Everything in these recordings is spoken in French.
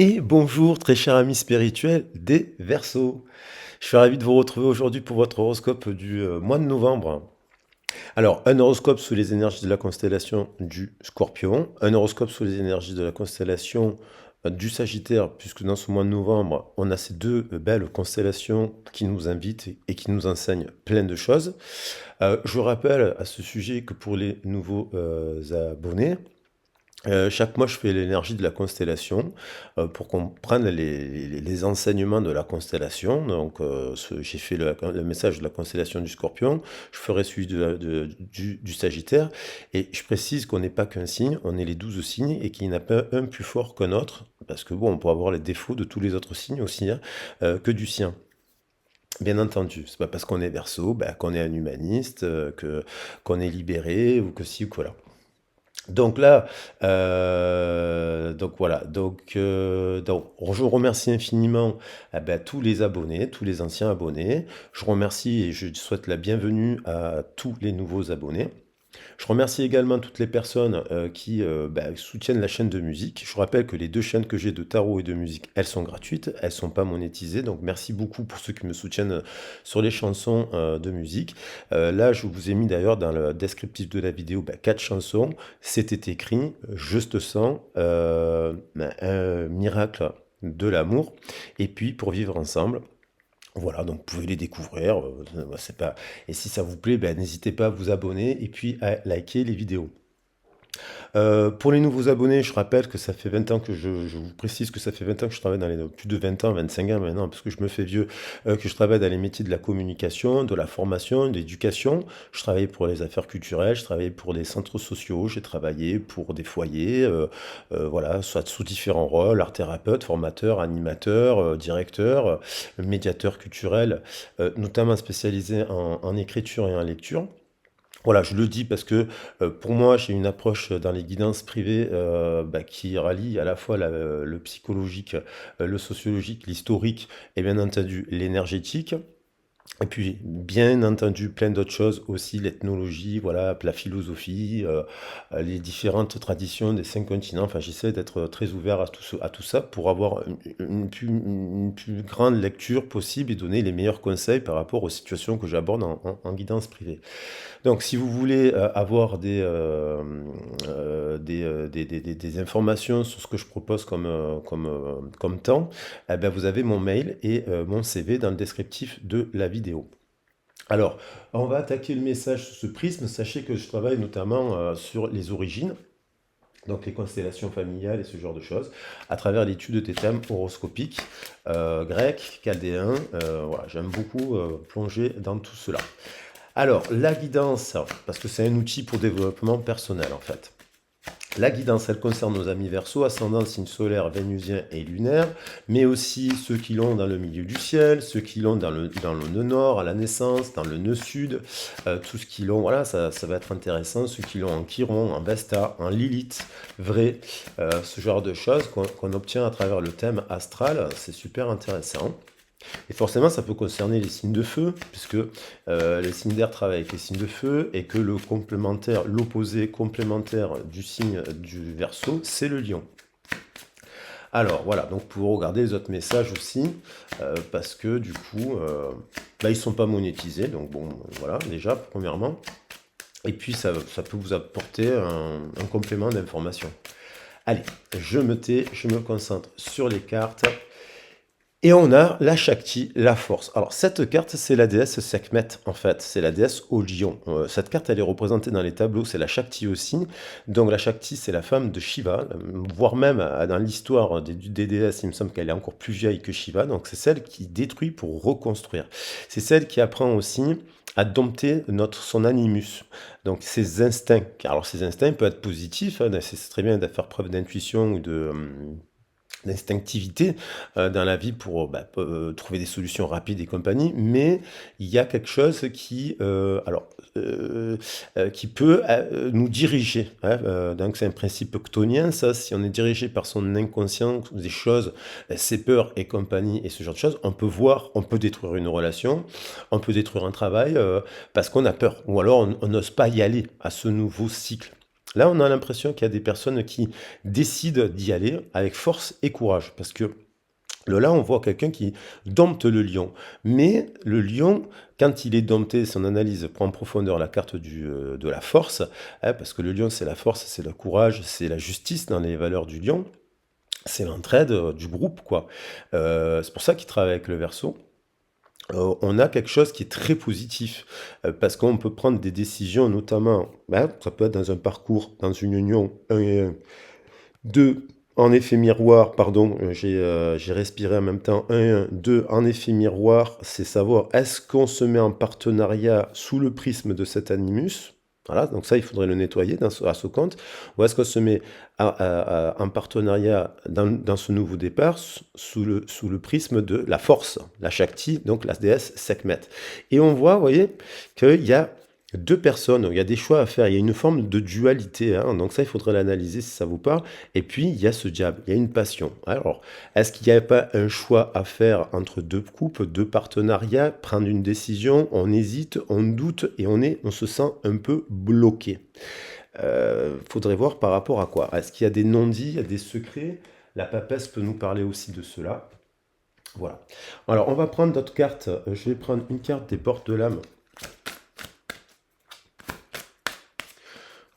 Et bonjour très cher ami spirituel des Verseaux. Je suis ravi de vous retrouver aujourd'hui pour votre horoscope du mois de novembre. Alors, un horoscope sous les énergies de la constellation du Scorpion, un horoscope sous les énergies de la constellation du Sagittaire, puisque dans ce mois de novembre, on a ces deux belles constellations qui nous invitent et qui nous enseignent plein de choses. Je vous rappelle à ce sujet que pour les nouveaux abonnés, chaque mois, je fais l'énergie de la constellation pour qu'on prenne les enseignements de la constellation. Donc, j'ai fait le message de la constellation du Scorpion, je ferai celui du Sagittaire. Et je précise qu'on n'est pas qu'un signe, on est les 12 signes et qu'il n'y en a pas un plus fort qu'un autre. Parce que bon, on peut avoir les défauts de tous les autres signes aussi, hein, que du sien. Bien entendu, c'est pas parce qu'on est Verseau qu'on est un humaniste, qu'on est libéré ou que si ou que là. Donc là, donc voilà, donc je remercie infiniment tous les abonnés, tous les anciens abonnés. Je remercie et je souhaite la bienvenue à tous les nouveaux abonnés. Je remercie également toutes les personnes qui soutiennent la chaîne de musique. Je rappelle que les deux chaînes que j'ai de tarot et de musique, elles sont gratuites, elles ne sont pas monétisées. Donc merci beaucoup pour ceux qui me soutiennent sur les chansons de musique. Là, je vous ai mis d'ailleurs dans le descriptif de la vidéo 4 chansons. C'était écrit Je te sens, un miracle de l'amour, et puis pour vivre ensemble. Voilà, donc vous pouvez les découvrir, c'est pas et si ça vous plaît, n'hésitez pas à vous abonner et puis à liker les vidéos. Pour les nouveaux abonnés, je rappelle que ça fait 20 ans que je vous précise que ça fait 20 ans que je travaille dans les plus de 20 ans, 25 ans maintenant, parce que je me fais vieux, que je travaille dans les métiers de la communication, de la formation, de l'éducation. Je travaillais pour les affaires culturelles, je travaillais pour des centres sociaux, j'ai travaillé pour des foyers, voilà, soit sous différents rôles, art thérapeute, formateur, animateur, directeur, médiateur culturel, notamment spécialisé en écriture et en lecture. Voilà, je le dis parce que pour moi, j'ai une approche dans les guidances privées qui rallie à la fois le psychologique, le sociologique, l'historique et bien entendu l'énergétique. Et puis, bien entendu, plein d'autres choses aussi, l'ethnologie, voilà, la philosophie, les différentes traditions des 5 continents. Enfin, j'essaie d'être très ouvert à tout ça pour avoir une plus grande lecture possible et donner les meilleurs conseils par rapport aux situations que j'aborde en guidance privée. Donc, si vous voulez avoir des informations sur ce que je propose comme temps, vous avez mon mail et mon CV dans le descriptif de la vidéo. Alors, on va attaquer le message sous ce prisme. Sachez que je travaille notamment sur les origines, donc les constellations familiales et ce genre de choses, à travers l'étude des thèmes horoscopiques, grecs, chaldéens. Voilà, j'aime beaucoup plonger dans tout cela. Alors, la guidance, parce que c'est un outil pour développement personnel en fait. La guidance, elle concerne nos amis Verseau, ascendant, signe solaire, vénusien et lunaire, mais aussi ceux qui l'ont dans le milieu du ciel, ceux qui l'ont dans le nœud nord, à la naissance, dans le nœud sud, tout ce qui l'ont, voilà, ça va être intéressant, ceux qui l'ont en Chiron, en Vesta, en Lilith, vrai, ce genre de choses qu'on obtient à travers le thème astral, c'est super intéressant. Et forcément, ça peut concerner les signes de feu, puisque les signes d'air travaillent avec les signes de feu, et que le complémentaire, l'opposé complémentaire du signe du Verseau, c'est le lion. Alors voilà, donc pour regarder les autres messages aussi, parce que du coup, ils ne sont pas monétisés, donc bon, voilà, déjà, premièrement. Et puis ça peut vous apporter un complément d'information. Allez, je me tais, je me concentre sur les cartes. Et on a la Shakti, la force. Alors cette carte, c'est la déesse Sekhmet, en fait. C'est la déesse au lion. Cette carte, elle est représentée dans les tableaux, c'est la Shakti aussi. Donc la Shakti, c'est la femme de Shiva, voire même dans l'histoire des déesses, il me semble qu'elle est encore plus vieille que Shiva. Donc c'est celle qui détruit pour reconstruire. C'est celle qui apprend aussi à dompter son animus, donc ses instincts. Alors ces instincts peuvent être positifs, hein, c'est très bien de faire preuve d'intuition ou d'instinctivité dans la vie pour trouver des solutions rapides et compagnie, mais il y a quelque chose qui peut nous diriger, hein. Donc c'est un principe chtonien, ça. Si on est dirigé par son inconscient, des choses, ses peurs et compagnie et ce genre de choses, on peut détruire une relation, on peut détruire un travail parce qu'on a peur, ou alors on n'ose pas y aller à ce nouveau cycle. Là, on a l'impression qu'il y a des personnes qui décident d'y aller avec force et courage. Parce que là, on voit quelqu'un qui dompte le lion. Mais le lion, quand il est dompté, son analyse prend en profondeur la carte de la force, hein, parce que le lion, c'est la force, c'est le courage, c'est la justice dans les valeurs du lion, c'est l'entraide du groupe, quoi. C'est pour ça qu'il travaille avec le Verseau. On a quelque chose qui est très positif, parce qu'on peut prendre des décisions, notamment, ben, ça peut être dans un parcours, dans une union, un et un. Deux, en effet miroir, pardon, j'ai respiré en même temps. Un et un. Deux, en effet miroir, c'est savoir est-ce qu'on se met en partenariat sous le prisme de cet animus? Voilà, donc ça, il faudrait le nettoyer à ce compte. Ou est-ce qu'on se met en partenariat dans ce nouveau départ sous le prisme de la force, la Shakti, donc la déesse Sekhmet. Et on voit, vous voyez, qu'il y a deux personnes, il y a des choix à faire, il y a une forme de dualité, hein, donc ça, il faudrait l'analyser si ça vous parle. Et puis, il y a ce diable, il y a une passion. Alors, est-ce qu'il n'y a pas un choix à faire entre deux couples, deux partenariats, prendre une décision, on hésite, on doute et on se sent un peu bloqué. Faudrait voir par rapport à quoi. Est-ce qu'il y a des non-dits, il y a des secrets? La papesse peut nous parler aussi de cela. Voilà. Alors, on va prendre d'autres cartes. Je vais prendre une carte des portes de l'âme.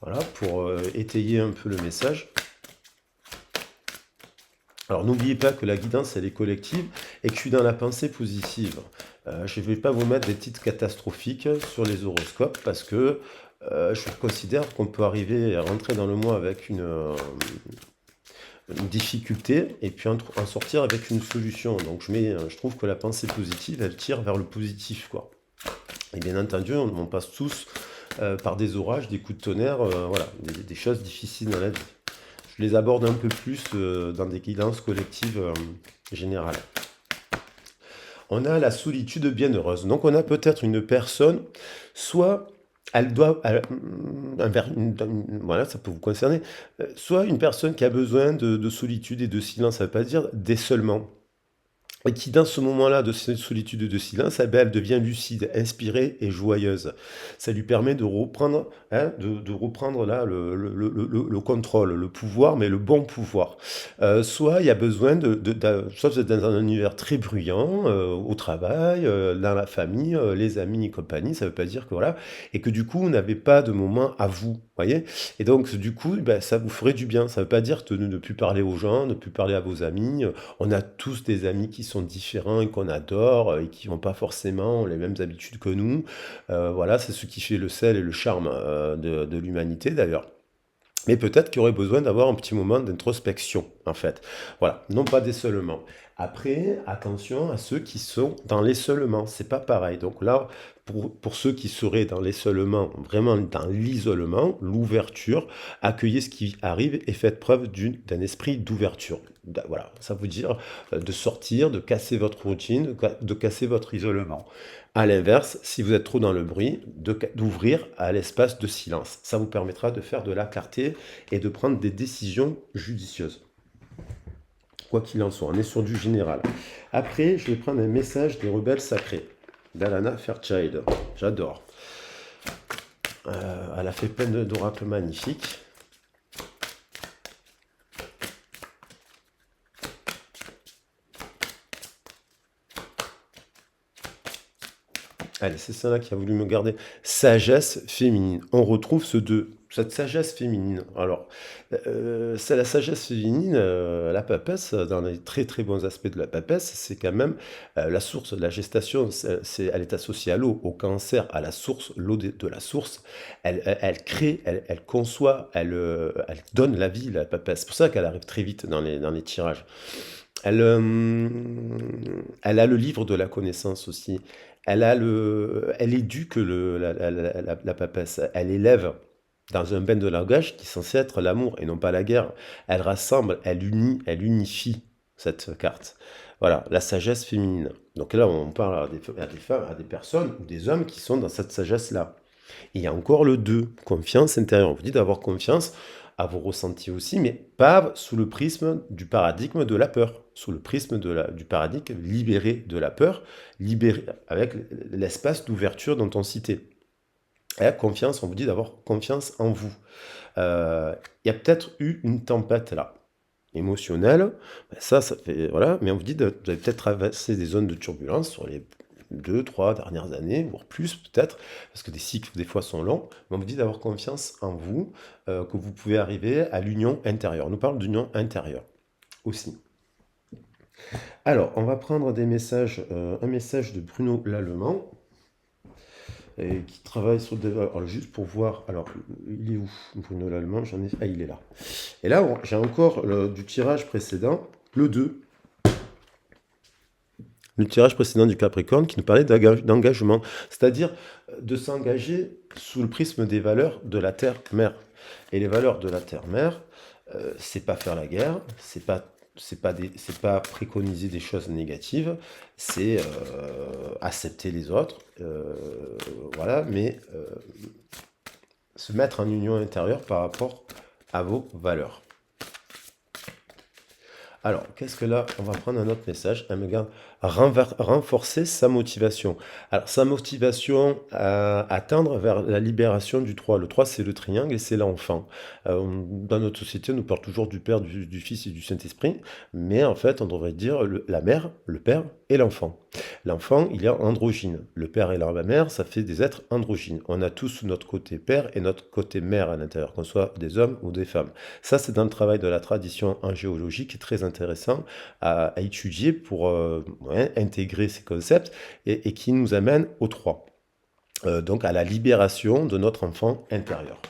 Voilà, pour étayer un peu le message. Alors n'oubliez pas que la guidance, elle est collective et que je suis dans la pensée positive. Je ne vais pas vous mettre des titres catastrophiques sur les horoscopes parce que je considère qu'on peut arriver à rentrer dans le mois avec une difficulté et puis en sortir avec une solution. Donc je trouve que la pensée positive, elle tire vers le positif, quoi. Et bien entendu, on passe tous par des orages, des coups de tonnerre, voilà, des choses difficiles dans la vie. Je les aborde un peu plus dans des guidances collectives générales. On a la solitude bienheureuse. Donc on a peut-être une personne, soit elle doit, voilà, ça peut vous concerner, soit une personne qui a besoin de solitude et de silence, ça ne veut pas dire d'isolement. Et qui, dans ce moment-là de cette solitude et de silence, eh ben, elle devient lucide, inspirée et joyeuse. Ça lui permet de reprendre, hein, de reprendre là le contrôle, le pouvoir, mais le bon pouvoir. Soit il y a besoin soit vous êtes dans un univers très bruyant, au travail, dans la famille, les amis et compagnie, ça veut pas dire que voilà, et que du coup, vous n'avez pas de moment à vous, voyez. Et donc, du coup, ben, ça vous ferait du bien. Ça veut pas dire de ne plus parler aux gens, ne plus parler à vos amis. On a tous des amis qui sont différents et qu'on adore et qui n'ont pas forcément les mêmes habitudes que nous. Voilà, c'est ce qui fait le sel et le charme de l'humanité d'ailleurs. Mais peut-être qu'il y aurait besoin d'avoir un petit moment d'introspection, en fait. Voilà, non pas d'isolement. Après, attention à ceux qui sont dans l'isolement, c'est pas pareil. Donc là, pour ceux qui seraient dans l'isolement, vraiment dans l'isolement, l'ouverture, accueillez ce qui arrive et faites preuve d'un esprit d'ouverture. Voilà, ça veut dire de sortir, de casser votre routine, de casser votre isolement. À l'inverse, si vous êtes trop dans le bruit, d'ouvrir à l'espace de silence. Ça vous permettra de faire de la clarté et de prendre des décisions judicieuses. Quoi qu'il en soit, on est sur du général. Après, je vais prendre un message des rebelles sacrés d'Alana Fairchild. J'adore. Elle a fait plein d'oracles magnifiques. Allez, c'est ça là qui a voulu me garder. Sagesse féminine. On retrouve cette sagesse féminine. Alors, c'est la sagesse féminine, la papesse, dans les très très bons aspects de la papesse, c'est quand même la source de la gestation, elle est associée à l'eau, au cancer, à la source, l'eau de la source. Elle crée, elle conçoit, elle donne la vie, la papesse. C'est pour ça qu'elle arrive très vite dans les tirages. Elle, elle a le livre de la connaissance aussi. Elle éduque la papesse. Elle élève dans un bain de langage qui est censé être l'amour et non pas la guerre. Elle rassemble, elle unit, elle unifie cette carte. Voilà, la sagesse féminine. Donc là, on parle à des femmes, à des personnes ou des hommes qui sont dans cette sagesse-là. Il y a encore le 2, confiance intérieure. On vous dit d'avoir confiance à vos ressentis aussi, mais pas sous le prisme du paradigme de la peur, sous le prisme du paradigme libéré de la peur, libéré avec l'espace d'ouverture dont on citait. Confiance, on vous dit d'avoir confiance en vous. Il y a peut-être eu une tempête là, émotionnelle, ça fait voilà, mais on vous dit de vous avez peut-être traversé des zones de turbulence sur les 2, 3 dernières années, voire plus peut-être, parce que des cycles des fois sont longs, mais on vous dit d'avoir confiance en vous, que vous pouvez arriver à l'union intérieure. On nous parle d'union intérieure aussi. Alors, on va prendre des messages, un message de Bruno Lallemand, et qui travaille sur des... Alors, juste pour voir, alors, il est où, Bruno Lallemand? J'en ai... Ah, il est là. Et là, j'ai encore du tirage précédent, le 2. Le tirage précédent du Capricorne qui nous parlait d'engagement, c'est-à-dire de s'engager sous le prisme des valeurs de la Terre-Mère. Et les valeurs de la Terre-Mère, c'est pas faire la guerre, c'est pas préconiser des choses négatives, c'est accepter les autres, voilà, mais se mettre en union intérieure par rapport à vos valeurs. Alors, qu'est-ce que là, on va prendre un autre message. Elle me garde renforcer sa motivation. Alors, sa motivation à tendre vers la libération du 3. Le 3, c'est le triangle et c'est l'enfant. Dans notre société, on nous parle toujours du Père, du Fils et du Saint-Esprit, mais en fait, on devrait dire la mère, le Père et l'enfant. L'enfant, il est androgyne. Le père et la mère, ça fait des êtres androgynes. On a tous notre côté père et notre côté mère à l'intérieur, qu'on soit des hommes ou des femmes. Ça, c'est dans le travail de la tradition en géologie qui est très intéressant à étudier pour intégrer ces concepts et qui nous amène au 3. Donc à la libération de notre enfant intérieur.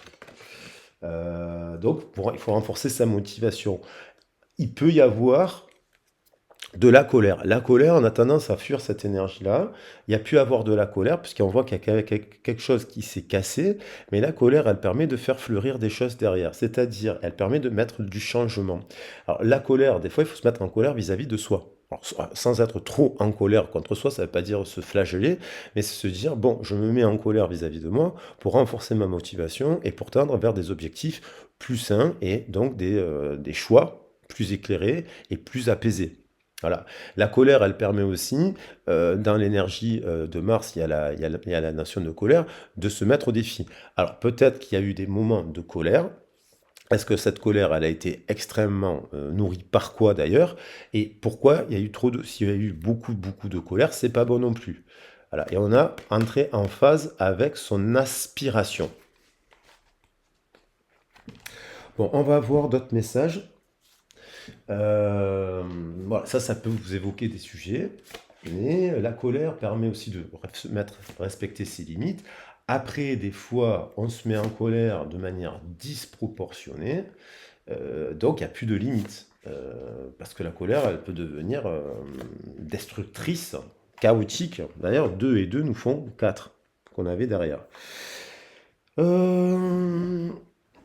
Donc il faut renforcer sa motivation. Il peut y avoir de la colère. La colère, on a tendance à fuir cette énergie-là. Il y a pu avoir de la colère, puisqu'on voit qu'il y a quelque chose qui s'est cassé, mais la colère, elle permet de faire fleurir des choses derrière. C'est-à-dire, elle permet de mettre du changement. Alors, la colère, des fois, il faut se mettre en colère vis-à-vis de soi. Alors, sans être trop en colère contre soi, ça ne veut pas dire se flageller, mais c'est se dire, bon, je me mets en colère vis-à-vis de moi pour renforcer ma motivation et pour tendre vers des objectifs plus sains et donc des choix plus éclairés et plus apaisés. Voilà. La colère, elle permet aussi, dans l'énergie de Mars, il y a la notion de colère, de se mettre au défi. Alors peut-être qu'il y a eu des moments de colère. Est-ce que cette colère, elle a été extrêmement nourrie par quoi d'ailleurs? Et pourquoi il y a eu trop de... S'il y a eu beaucoup, beaucoup de colère, c'est pas bon non plus. Voilà. Et on a entré en phase avec son aspiration. Bon, on va voir d'autres messages. Voilà, ça peut vous évoquer des sujets, mais la colère permet aussi de respecter ses limites. Après, des fois, on se met en colère de manière disproportionnée, donc il n'y a plus de limites. Parce que la colère, elle peut devenir destructrice, chaotique. D'ailleurs, 2 et 2 nous font 4 qu'on avait derrière.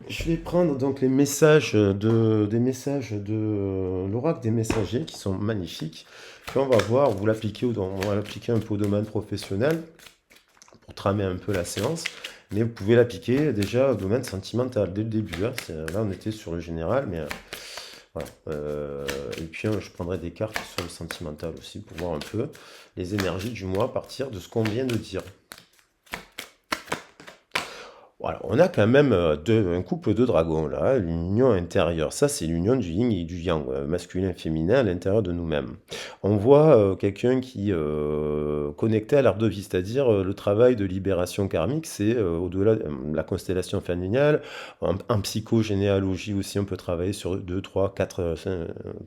Je vais prendre donc les messages des messages de l'oracle des messagers qui sont magnifiques. Puis on va voir, on va l'appliquer un peu au domaine professionnel pour tramer un peu la séance. Mais vous pouvez l'appliquer déjà au domaine sentimental dès le début. Hein. Là, on était sur le général, mais voilà. Et puis, je prendrai des cartes sur le sentimental aussi pour voir un peu les énergies du mois à partir de ce qu'on vient de dire. Voilà, on a quand même un couple de dragons là, l'union intérieure. Ça, c'est l'union du yin et du yang, masculin et féminin à l'intérieur de nous-mêmes. On voit quelqu'un qui connecté à l'art de vie, c'est-à-dire le travail de libération karmique, c'est au-delà de la constellation familiale. En psychogénéalogie aussi, on peut travailler sur 2, 3, 4,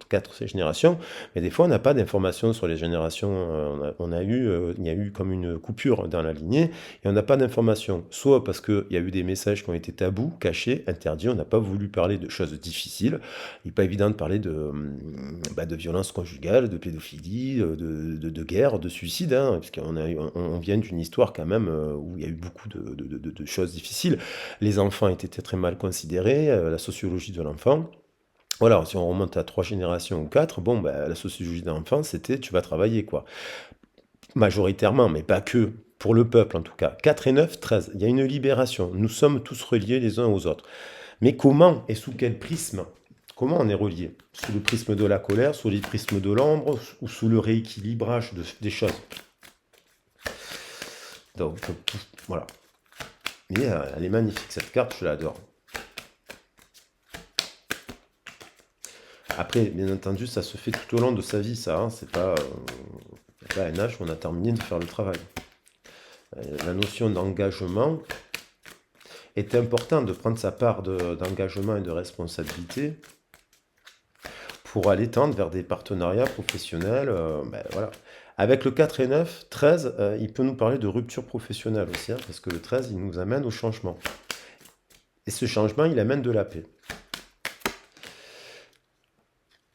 4 générations. Mais des fois, on n'a pas d'informations sur les générations. Il y a eu comme une coupure dans la lignée et on n'a pas d'informations. Soit parce qu'il y a eu des messages qui ont été tabous, cachés, interdits, on n'a pas voulu parler de choses difficiles. Il n'est pas évident de parler de violence conjugale, de pédophilie, de guerre, de suicide, hein, parce on vient d'une histoire quand même où il y a eu beaucoup de choses difficiles. Les enfants étaient très mal considérés, la sociologie de l'enfant. Voilà, si on remonte à 3 générations ou 4, bon, la sociologie de l'enfant, c'était tu vas travailler, quoi. Majoritairement, mais pas que, pour le peuple en tout cas. 4 et 9, 13. Il y a une libération. Nous sommes tous reliés les uns aux autres. Mais comment et sous quel prisme? Comment on est relié? Sous le prisme de la colère, sous le prisme de l'ombre ou sous le rééquilibrage des choses? Donc, voilà. Mais elle est magnifique, cette carte, je l'adore. Après, bien entendu, ça se fait tout au long de sa vie, ça. Hein, c'est pas, y a pas un âge où on a terminé de faire le travail. La notion d'engagement est importante, de prendre sa part d'engagement et de responsabilité pour aller tendre vers des partenariats professionnels. Voilà. Avec le 4 et 9, 13, il peut nous parler de rupture professionnelle aussi, hein, parce que le 13, il nous amène au changement. Et ce changement, il amène de la paix.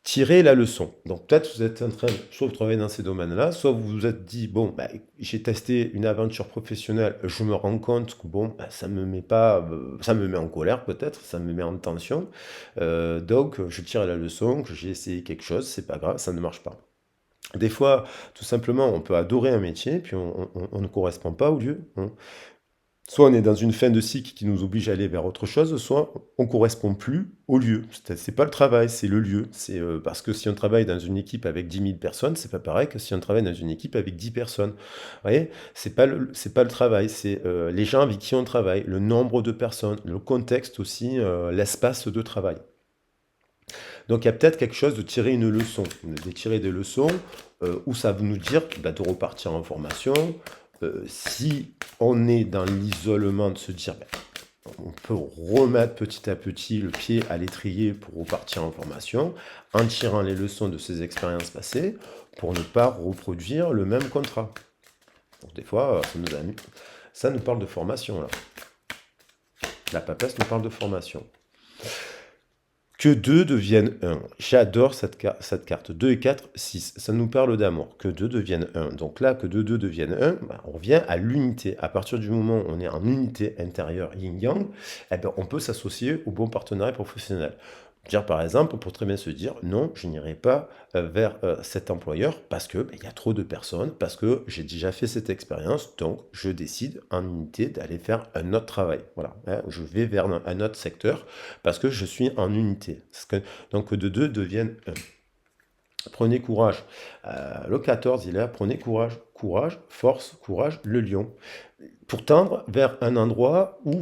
Tirez la leçon. Donc peut-être vous êtes en train, soit vous travaillez dans ces domaines-là, soit vous vous êtes dit, bon, j'ai testé une aventure professionnelle, je me rends compte que bon, ça me met pas, ça me met en colère peut-être, ça me met en tension. Donc je tire la leçon, que j'ai essayé quelque chose, c'est pas grave, ça ne marche pas. Des fois, tout simplement, on peut adorer un métier, puis on ne correspond pas au lieu, hein. Soit on est dans une fin de cycle qui nous oblige à aller vers autre chose, soit on ne correspond plus au lieu. C'est pas le travail, c'est le lieu. C'est parce que si on travaille dans une équipe avec 10 000 personnes, c'est pas pareil que si on travaille dans une équipe avec 10 personnes. Vous voyez, c'est pas le travail, c'est les gens avec qui on travaille, le nombre de personnes, le contexte aussi, l'espace de travail. Donc il y a peut-être quelque chose de tirer une leçon, de tirer des leçons, où ça veut nous dire de repartir en formation. Si on est dans l'isolement, de se dire on peut remettre petit à petit le pied à l'étrier pour repartir en formation, en tirant les leçons de ces expériences passées, pour ne pas reproduire le même contrat. Donc des fois, ça nous parle de formation, là. La papesse nous parle de formation. Que 2 deviennent 1. J'adore cette carte. 2 et 4, 6. Ça nous parle d'amour. Que 2 deviennent 1. Donc là, que 2 deviennent 1, on revient à l'unité. À partir du moment où on est en unité intérieure yin-yang, on peut s'associer au bon partenariat professionnel. Dire par exemple, pour très bien se dire, non, je n'irai pas vers cet employeur parce que il y a trop de personnes, parce que j'ai déjà fait cette expérience, donc je décide en unité d'aller faire un autre travail. Voilà, hein, je vais vers un autre secteur parce que je suis en unité. Donc de 2 deviennent 1. Prenez courage. Le 14, il est là, prenez courage. Courage, force, courage, le lion. Pour tendre vers un endroit où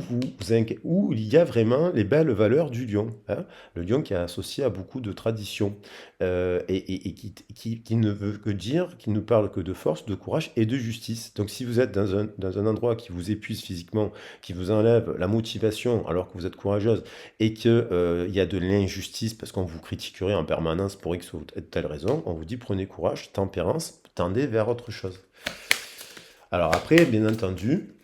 il y a vraiment les belles valeurs du lion, hein. Le lion qui est associé à beaucoup de traditions, et qui ne veut que dire, qui ne parle que de force, de courage et de justice. Donc si vous êtes dans un endroit qui vous épuise physiquement, qui vous enlève la motivation alors que vous êtes courageuse, et qu'il y a de l'injustice parce qu'on vous critiquerait en permanence pour X ou telle raison, on vous dit prenez courage, tempérance, tendez vers autre chose. Alors après, bien entendu,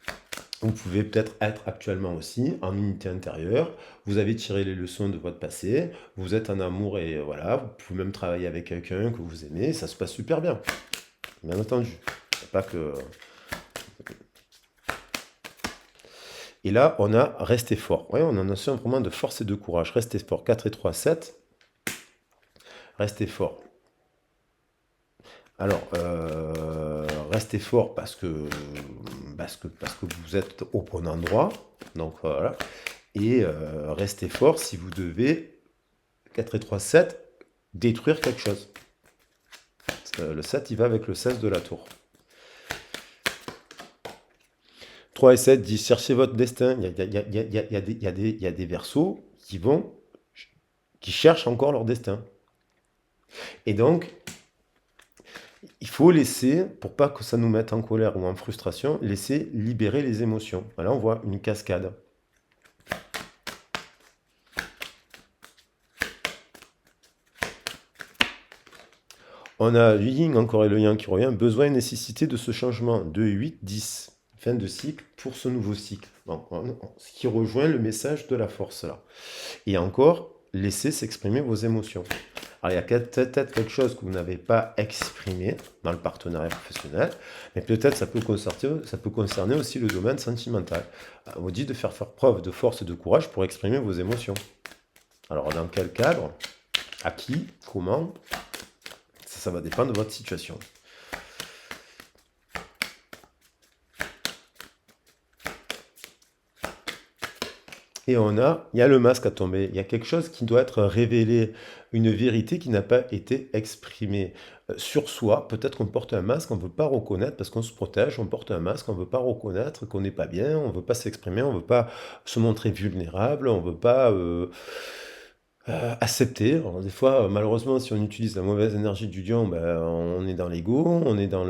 vous pouvez peut-être être actuellement aussi en unité intérieure, vous avez tiré les leçons de votre passé, vous êtes en amour et voilà, vous pouvez même travailler avec quelqu'un que vous aimez, ça se passe super bien, bien entendu. Y a pas que... Et là, on a resté fort. Ouais, on a notion vraiment de force et de courage. Restez fort. 4 et 3, 7. Restez fort. Alors, restez fort parce que vous êtes au bon endroit. Donc voilà. Et restez fort si vous devez, 4 et 3, 7, détruire quelque chose. Le 7, il va avec le 16 de la tour. 3 et 7 disent cherchez votre destin. Il y a des versos qui cherchent encore leur destin. Et donc, il faut laisser, pour pas que ça nous mette en colère ou en frustration, laisser libérer les émotions. Là, on voit une cascade. On a le yin encore et le yang qui revient. Besoin et nécessité de ce changement. 2, 8, 10. Fin de cycle pour ce nouveau cycle. Bon, ce qui rejoint le message de la force là. Et encore, laissez s'exprimer vos émotions. Alors, il y a peut-être quelque chose que vous n'avez pas exprimé dans le partenariat professionnel, mais peut-être ça peut concerner aussi le domaine sentimental. On vous dit de faire preuve de force et de courage pour exprimer vos émotions. Alors, dans quel cadre? À qui? Comment? Ça va dépendre de votre situation. Et il y a le masque à tomber. Il y a quelque chose qui doit être révélé, une vérité qui n'a pas été exprimée. Sur soi, peut-être qu'on porte un masque, on ne veut pas reconnaître parce qu'on se protège, on porte un masque, on ne veut pas reconnaître qu'on n'est pas bien, on ne veut pas s'exprimer, on ne veut pas se montrer vulnérable, on ne veut pas accepter. Alors, des fois, malheureusement, si on utilise la mauvaise énergie du lion, ben, on est dans l'ego, on est dans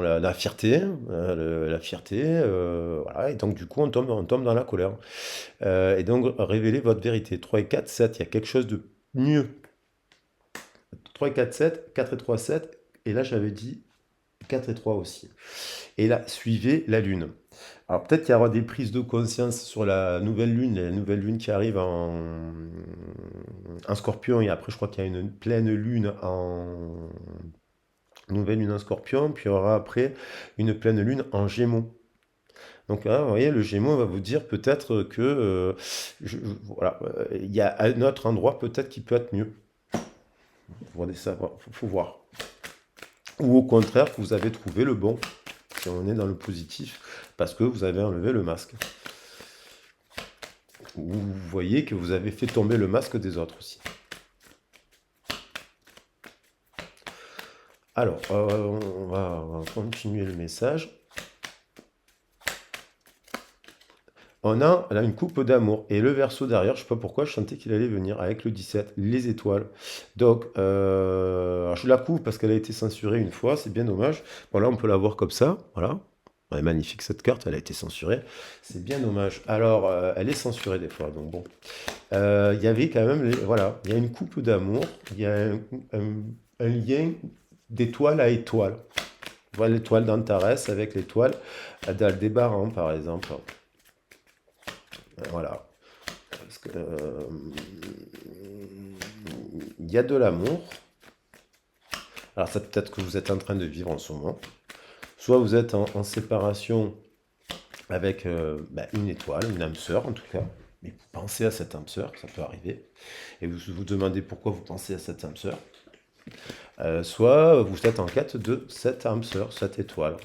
la fierté, la fierté, voilà, et donc du coup, on tombe dans la colère. Et donc, révélez votre vérité. 3 et 4, 7, il y a quelque chose de mieux. 3 et 4, 7, 4 et 3, 7, et là, j'avais dit 4 et 3 aussi. Et là, suivez la lune. Alors peut-être qu'il y aura des prises de conscience sur la nouvelle lune qui arrive en Scorpion, et après je crois qu'il y a une pleine lune en nouvelle lune en Scorpion, puis il y aura après une pleine lune en Gémeaux. Donc là, vous voyez, le Gémeaux va vous dire peut-être que voilà, il y a un autre endroit peut-être qui peut être mieux. Faut voir. Ou au contraire, que vous avez trouvé le bon, si on est dans le positif, parce que vous avez enlevé le masque. Vous voyez que vous avez fait tomber le masque des autres aussi. Alors, on va continuer le message. On a là une coupe d'amour. Et le verso derrière, je ne sais pas pourquoi, je sentais qu'il allait venir avec le 17, les étoiles. Donc, alors je la couvre parce qu'elle a été censurée une fois, c'est bien dommage. Bon, là, on peut la voir comme ça, voilà. Elle est magnifique cette carte, elle a été censurée. C'est bien dommage. Alors, elle est censurée des fois, donc bon. Il y avait quand même, voilà, il y a une coupe d'amour, il y a un lien d'étoile à étoile. Tu vois l'étoile d'Antares avec l'étoile d'Aldébaran, par exemple. Voilà. Parce que, il y a de l'amour. Alors, ça peut-être que vous êtes en train de vivre en ce moment. Soit vous êtes en séparation avec une étoile, une âme sœur en tout cas. Mais vous pensez à cette âme sœur, ça peut arriver. Et vous vous demandez pourquoi vous pensez à cette âme sœur. Soit vous êtes en quête de cette âme sœur, cette étoile.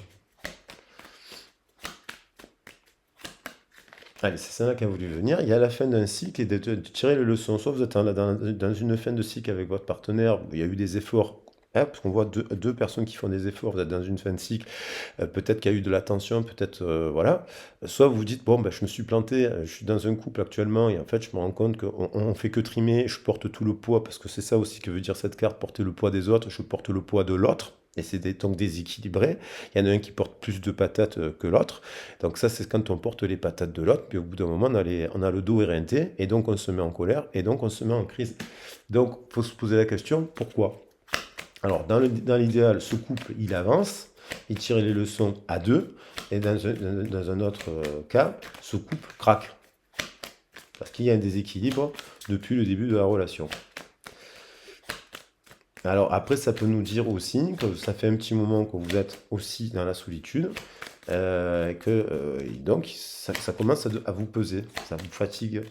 Allez, c'est ça qui a voulu venir. Il y a la fin d'un cycle et de tirer les leçons. Soit vous êtes dans une fin de cycle avec votre partenaire, il y a eu des efforts. Hein, parce qu'on voit deux personnes qui font des efforts, vous êtes dans une fin de cycle, peut-être qu'il y a eu de la tension, peut-être, voilà. Soit vous vous dites, bon, ben, je me suis planté, je suis dans un couple actuellement, et en fait, je me rends compte qu'on fait que trimer, je porte tout le poids, parce que c'est ça aussi que veut dire cette carte, porter le poids des autres, je porte le poids de l'autre, et c'est donc déséquilibré. Il y en a un qui porte plus de patates que l'autre, donc ça, c'est quand on porte les patates de l'autre, puis au bout d'un moment, on a le dos éreinté, et donc on se met en colère, et donc on se met en crise. Donc, il faut se poser la question, pourquoi? Alors, dans l'idéal, ce couple, il avance, il tire les leçons à deux, et dans un autre cas, ce couple craque. Parce qu'il y a un déséquilibre depuis le début de la relation. Alors après, ça peut nous dire aussi que ça fait un petit moment que vous êtes aussi dans la solitude, donc ça commence à vous peser, ça vous fatigue.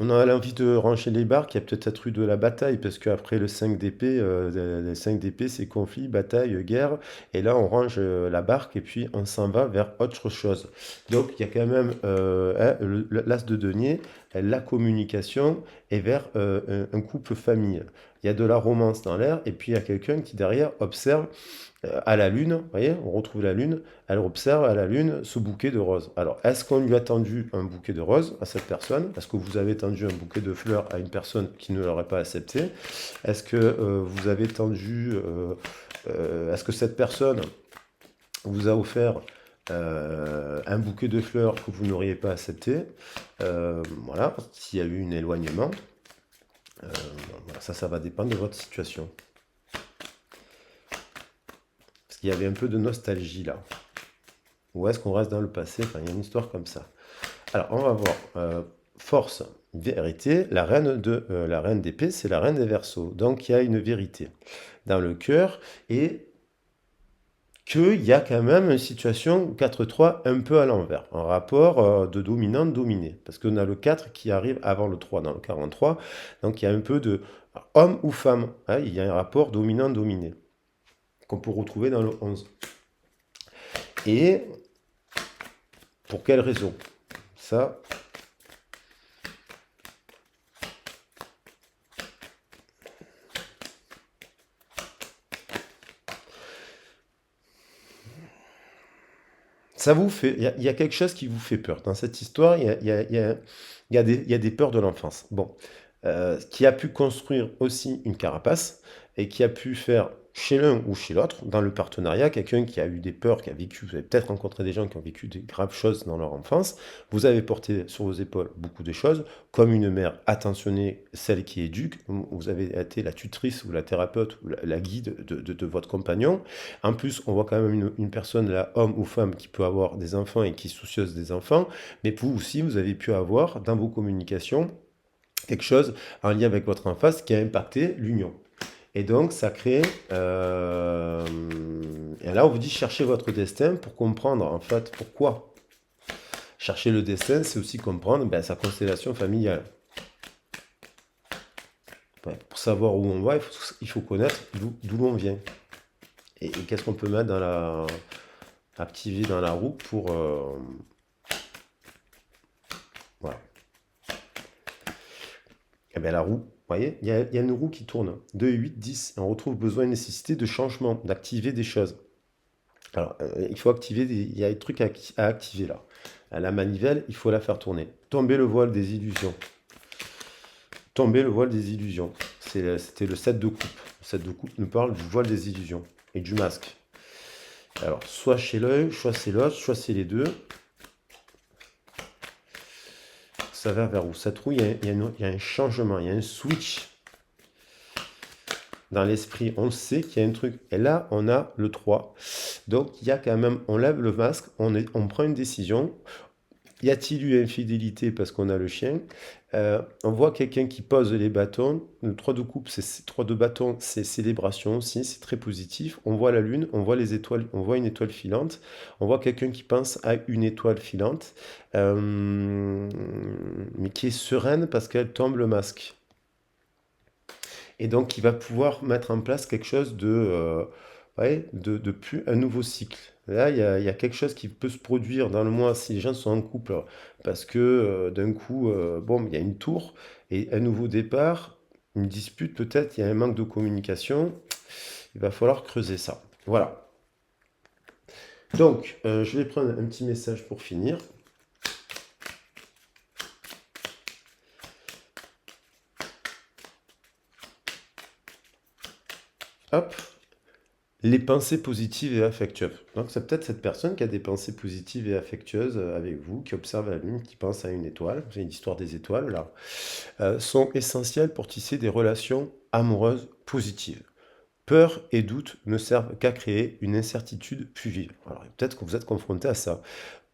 On a l'envie de ranger les barques, il y a peut-être eu de la bataille, parce qu'après le 5 d'épée, les 5 d'épée, c'est conflit, bataille, guerre, et là on range la barque et puis on s'en va vers autre chose. Donc il y a quand même l'as de denier, la communication, et vers un couple famille. Il y a de la romance dans l'air, et puis il y a quelqu'un qui derrière observe à la lune, vous voyez, on retrouve la lune, elle observe à la lune ce bouquet de roses. Alors, est-ce qu'on lui a tendu un bouquet de roses à cette personne? Est-ce que vous avez tendu un bouquet de fleurs à une personne qui ne l'aurait pas accepté? Est-ce que vous avez tendu... est-ce que cette personne vous a offert un bouquet de fleurs que vous n'auriez pas accepté? Voilà, s'il y a eu un éloignement. Voilà, ça va dépendre de votre situation. Il y avait un peu de nostalgie là. Ou est-ce qu'on reste dans le passé? Enfin, il y a une histoire comme ça. Alors, on va voir. Force, vérité. La reine d'épée, c'est la reine des Verseaux. Donc, il y a une vérité dans le cœur et qu'il y a quand même une situation 4-3 un peu à l'envers. Un rapport de dominant-dominé. Parce qu'on a le 4 qui arrive avant le 3 dans le 43. Donc, il y a un peu de homme ou femme. Hein, il y a un rapport dominant-dominé qu'on peut retrouver dans le 11. Et Pour quelle raison? Ça, ça vous fait, il y a quelque chose qui vous fait peur. Dans cette histoire, il y a des peurs de l'enfance. Bon, qui a pu construire aussi une carapace et qui a pu faire chez l'un ou chez l'autre, dans le partenariat, quelqu'un qui a eu des peurs, qui a vécu, vous avez peut-être rencontré des gens qui ont vécu des graves choses dans leur enfance, vous avez porté sur vos épaules beaucoup de choses, comme une mère attentionnée, celle qui éduque, vous avez été la tutrice ou la thérapeute ou la guide de votre compagnon. En plus, on voit quand même une personne, là, homme ou femme, qui peut avoir des enfants et qui est soucieuse des enfants, mais vous aussi, vous avez pu avoir dans vos communications quelque chose en lien avec votre enfance qui a impacté l'union. Et donc, ça crée... et là, on vous dit chercher votre destin pour comprendre, en fait, pourquoi. Chercher le destin, c'est aussi comprendre sa constellation familiale. Ouais, pour savoir où on va, il faut connaître d'où l'on vient. Et qu'est-ce qu'on peut mettre dans activer dans la roue pour... voilà. Et bien la roue, vous voyez, il y a une roue qui tourne. 2, 8, 10. Et on retrouve besoin et nécessité de changement, d'activer des choses. Alors, il faut activer il y a des trucs à activer là. La manivelle, il faut la faire tourner. Tomber le voile des illusions. Tomber le voile des illusions. C'était le 7 de coupe. Le 7 de coupe nous parle du voile des illusions et du masque. Alors, soit chez l'œil, soit c'est l'autre, soit c'est les deux. Ça va vers où? Cette roue, il y a un changement, il y a un switch. Dans l'esprit, on sait qu'il y a un truc. Et là, on a le 3. Donc, il y a quand même, on lève le masque, on prend une décision. Y a-t-il eu infidélité parce qu'on a le chien? On voit quelqu'un qui pose les bâtons. Le 3 de coupe, 3 de bâtons, c'est célébration aussi, c'est très positif. On voit la lune, on voit les étoiles, on voit une étoile filante. On voit quelqu'un qui pense à une étoile filante, mais qui est sereine parce qu'elle tombe le masque. Et donc, il va pouvoir mettre en place quelque chose de plus, un nouveau cycle. Là, il y a quelque chose qui peut se produire dans le mois si les gens sont en couple, parce que d'un coup, bon, il y a une tour et un nouveau départ, une dispute peut-être, il y a un manque de communication. Il va falloir creuser ça. Voilà. Donc, je vais prendre un petit message pour finir. Hop. Les pensées positives et affectueuses. Donc c'est peut-être cette personne qui a des pensées positives et affectueuses avec vous, qui observe la lune, qui pense à une étoile, c'est l'histoire des étoiles là, sont essentielles pour tisser des relations amoureuses positives. Peur et doute ne servent qu'à créer une incertitude plus vive. Alors peut-être que vous êtes confronté à ça.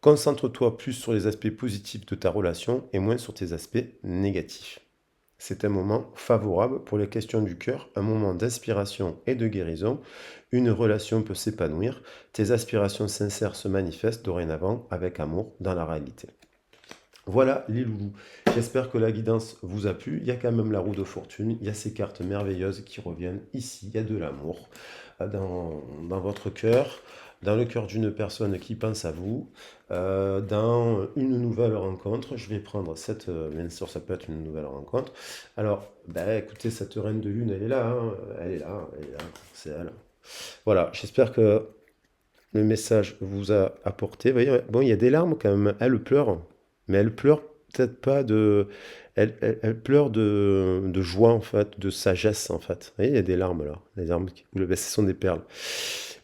Concentre-toi plus sur les aspects positifs de ta relation et moins sur tes aspects négatifs. C'est un moment favorable pour les questions du cœur, un moment d'inspiration et de guérison. Une relation peut s'épanouir. Tes aspirations sincères se manifestent dorénavant avec amour dans la réalité. Voilà les loulous. J'espère que la guidance vous a plu. Il y a quand même la roue de fortune. Il y a ces cartes merveilleuses qui reviennent ici. Il y a de l'amour dans votre cœur, dans le cœur d'une personne qui pense à vous, dans une nouvelle rencontre. Je vais prendre cette, bien sûr ça peut être une nouvelle rencontre. Alors, écoutez, cette reine de lune, elle est là, hein. Elle est là, c'est elle. Voilà, j'espère que le message vous a apporté. Vous voyez, bon, il y a des larmes quand même. Elle pleure, mais elle pleure peut-être pas de... Elle pleure de joie, en fait, de sagesse, en fait. Vous voyez, il y a des larmes, là. Les larmes qui coulent. Ce sont des perles.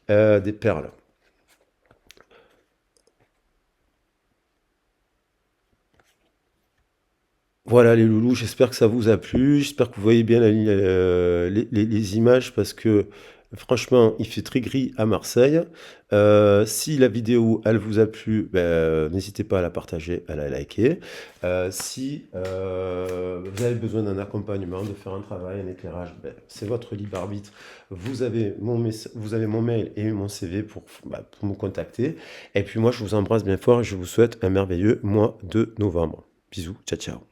Des perles. Voilà les loulous, j'espère que ça vous a plu. J'espère que vous voyez bien les images parce que franchement, il fait très gris à Marseille. Si la vidéo, elle vous a plu, n'hésitez pas à la partager, à la liker. Si vous avez besoin d'un accompagnement, de faire un travail, un éclairage, c'est votre libre arbitre. Vous avez vous avez mon mail et mon CV pour me contacter. Et puis moi, je vous embrasse bien fort et je vous souhaite un merveilleux mois de novembre. Bisous, ciao ciao.